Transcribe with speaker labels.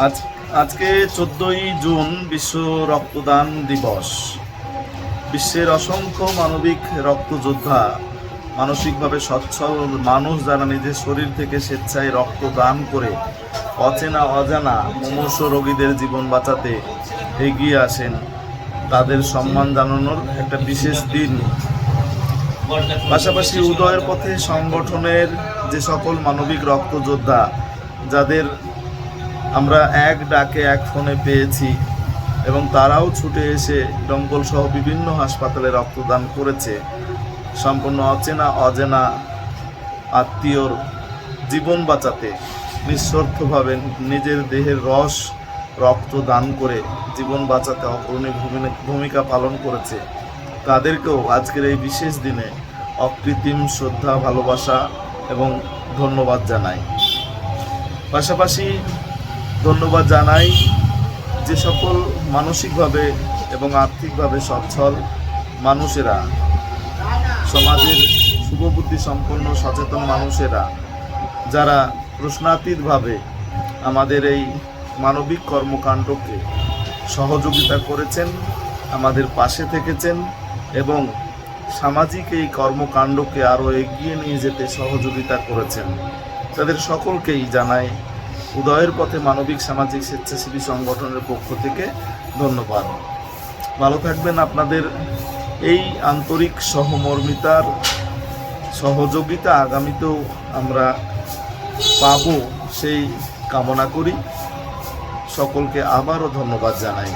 Speaker 1: আজকে 14ই জুন বিশ্ব রক্তদান দিবস। বিশ্বের অসংখ্য মানবিক রক্তযোদ্ধা, মানসিকভাবে সচ্ছল মানুষ যারা নিজের শরীর থেকে স্বেচ্ছায় রক্তদান করে অচেনা অজানা মুমূর্ষ রোগীদের জীবন বাঁচাতে এগিয়ে আসেন, তাদের সম্মান জানানোর একটা বিশেষ দিন। পাশাপাশি উদয়ের পথে সংগঠনের যে সকল মানবিক রক্তযোদ্ধা, যাদের আমরা এক ডাকে এক ফোনে পেয়েছি এবং তারাও ছুটে এসে দমকল সহ বিভিন্ন হাসপাতালে রক্তদান করেছে, সম্পূর্ণ অচেনা অজানা আত্মীয়র জীবন বাঁচাতে নিঃস্বার্থভাবে নিজের দেহের রস রক্ত দান করে জীবন বাঁচাতে অগ্রণী ভূমিকা পালন করেছে, তাদেরকেও আজকের এই বিশেষ দিনে অকৃত্রিম শ্রদ্ধা, ভালোবাসা এবং ধন্যবাদ জানাই। পাশাপাশি ধন্যবাদ জানাই যে সকল মানসিকভাবে এবং আর্থিকভাবে সচ্ছল মানুষেরা, সমাজের শুভবুদ্ধি সম্পন্ন সচেতন মানুষেরা, যারা প্রশ্নাতীতভাবে আমাদের এই মানবিক কর্মকাণ্ডকে সহযোগিতা করেছেন, আমাদের পাশে থেকেছেন এবং সামাজিক এই কর্মকাণ্ডকে আরও এগিয়ে নিয়ে যেতে সহযোগিতা করেছেন, তাদের সকলকেই জানাই উদয়ের পথে মানবিক সামাজিক স্বেচ্ছাসেবী সংগঠনের পক্ষ থেকে ধন্যবাদ। ভালো থাকবেন। আপনাদের এই আন্তরিক সহমর্মিতার সহযোগিতা আগামীতেও আমরা পাব, সেই কামনা করি। সকলকে আবারও ধন্যবাদ জানাই।